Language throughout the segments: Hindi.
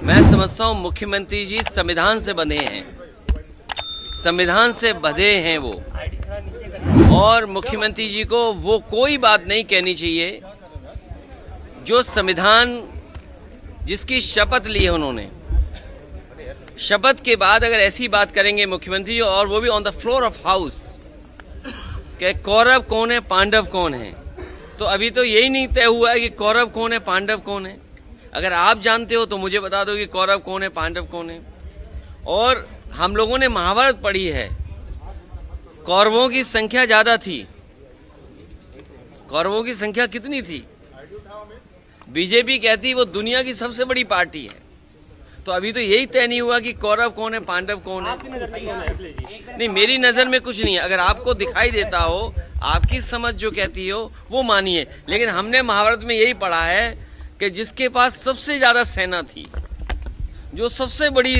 मैं समझता हूँ मुख्यमंत्री जी संविधान से बंधे हैं, संविधान से बंधे हैं वो, और मुख्यमंत्री जी को वो कोई बात नहीं कहनी चाहिए जो संविधान जिसकी शपथ ली है उन्होंने, शपथ के बाद अगर ऐसी बात करेंगे मुख्यमंत्री और वो भी on the floor of house कि कौरव कौन है पांडव कौन है, तो अभी तो यही नहीं तय हुआ है कि कौरव कौन है पांडव कौन है। अगर आप जानते हो तो मुझे बता दो कि कौरव कौन है पांडव कौन है। और हम लोगों ने महाभारत पढ़ी है, कौरवों की संख्या ज्यादा थी, कौरवों की संख्या कितनी थी? बीजेपी कहती वो दुनिया की सबसे बड़ी पार्टी है, तो अभी तो यही तय नहीं हुआ कि कौरव कौन है पांडव कौन है। नहीं, मेरी नजर में कुछ नहीं है। अगर आपको दिखाई देता हो, आपकी समझ जो कहती हो वो मानिए, लेकिन हमने महाभारत में यही पढ़ा है कि जिसके पास सबसे ज्यादा सेना थी, जो सबसे बड़ी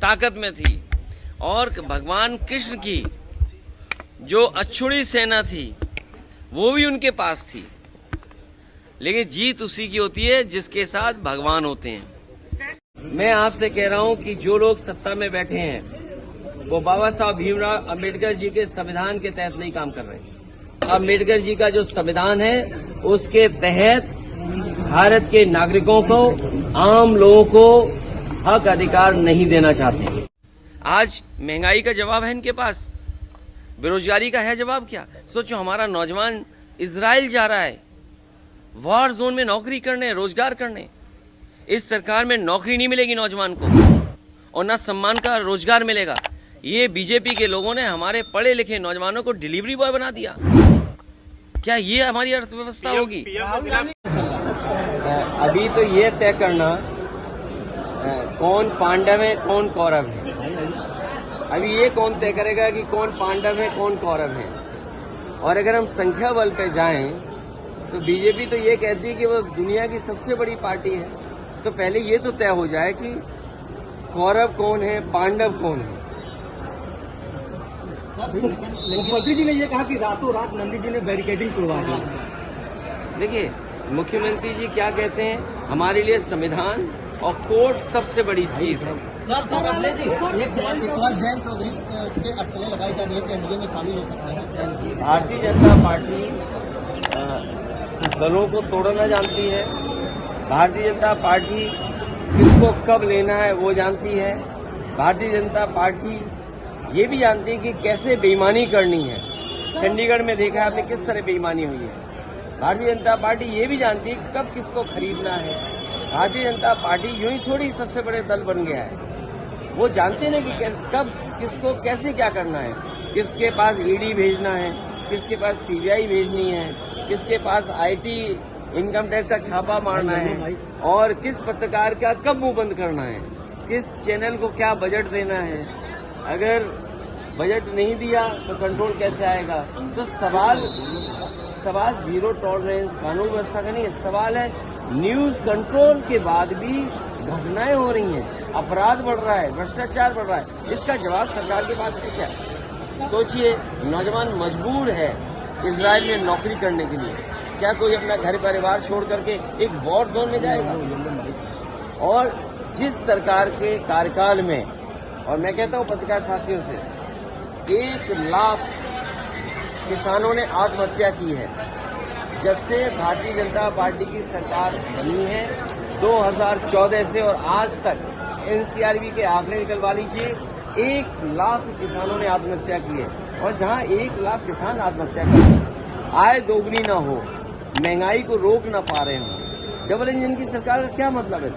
ताकत में थी, और भगवान कृष्ण की जो अछूड़ी सेना थी वो भी उनके पास थी, लेकिन जीत उसी की होती है जिसके साथ भगवान होते हैं। मैं आपसे कह रहा हूं कि जो लोग सत्ता में बैठे हैं वो बाबा साहब भीमराव अंबेडकर जी के संविधान के तहत नहीं काम कर रहे। अंबेडकर जी का जो संविधान है उसके तहत भारत के नागरिकों को, आम लोगों को हक अधिकार नहीं देना चाहते। आज महंगाई का जवाब है इनके पास, बेरोजगारी का है जवाब क्या? सोचो, हमारा नौजवान इजराइल जा रहा है वॉर जोन में नौकरी करने, रोजगार करने। इस सरकार में नौकरी नहीं मिलेगी नौजवान को, और ना सम्मान का रोजगार मिलेगा। ये बीजेपी के लोगों ने हमारे पढ़े लिखे नौजवानों को डिलीवरी बॉय बना दिया। क्या ये हमारी अर्थव्यवस्था होगी? अभी तो ये तय करना कौन पांडव है कौन कौरव है, अभी ये कौन तय करेगा कि कौन पांडव है कौन कौरव है। और अगर हम संख्या बल पे जाएं तो बीजेपी तो ये कहती है कि वो दुनिया की सबसे बड़ी पार्टी है, तो पहले ये तो तय हो जाए कि कौरव कौन है पांडव कौन है। मुख्यमंत्री जी ने ये कहा कि रातों रात नंदी जी ने बैरिकेडिंग तोड़वा दी। देखिए, मुख्यमंत्री जी क्या कहते हैं, हमारे लिए संविधान और कोर्ट सबसे बड़ी चीज है। सर एक सवाल जयंत चौधरी के अटकलें लगाई जा रही है कि एनडीए में शामिल हो सकता है। भारतीय जनता पार्टी दलों को तोड़ना जानती है। भारतीय जनता पार्टी किसको कब लेना है वो जानती है। भारतीय जनता पार्टी ये भी जानती है कि कैसे बेईमानी करनी है। चंडीगढ़ में देखा है आपने किस तरह बेईमानी हुई है। भारतीय जनता पार्टी ये भी जानती है कि कब किसको खरीदना है। भारतीय जनता पार्टी यूं ही थोड़ी सबसे बड़े दल बन गया है, वो जानते ना कि कब किसको कैसे क्या करना है, किसके पास ईडी भेजना है, किसके पास सीबीआई भेजनी है, किसके पास आईटी इनकम टैक्स का छापा मारना है, और किस पत्रकार का कब मुंह बंद करना है, किस चैनल को क्या बजट देना है। अगर बजट नहीं दिया तो कंट्रोल कैसे आएगा? तो सवाल जीरो टॉलरेंस कानून व्यवस्था का नहीं है, सवाल है न्यूज कंट्रोल के बाद भी घटनाएं हो रही हैं, अपराध बढ़ रहा है, भ्रष्टाचार बढ़ रहा है, इसका जवाब सरकार के पास है क्या? सोचिए, नौजवान मजबूर है इजराइल में नौकरी करने के लिए, क्या कोई अपना घर परिवार छोड़ करके एक वॉर जोन में जाएगा? और जिस सरकार के कार्यकाल में, और मैं कहता हूं पत्रकार साथियों से, 1 लाख किसानों ने आत्महत्या की है जब से भारतीय जनता पार्टी की सरकार बनी है 2014 से, और आज तक एनसीआरबी के आंकड़े निकलवा लीजिए, 1 लाख किसानों ने आत्महत्या की है। और जहां 1 लाख किसान आत्महत्या कर रहे हैं, आय दोगुनी ना हो, महंगाई को रोक ना पा रहे हो, डबल इंजन की सरकार का क्या मतलब है?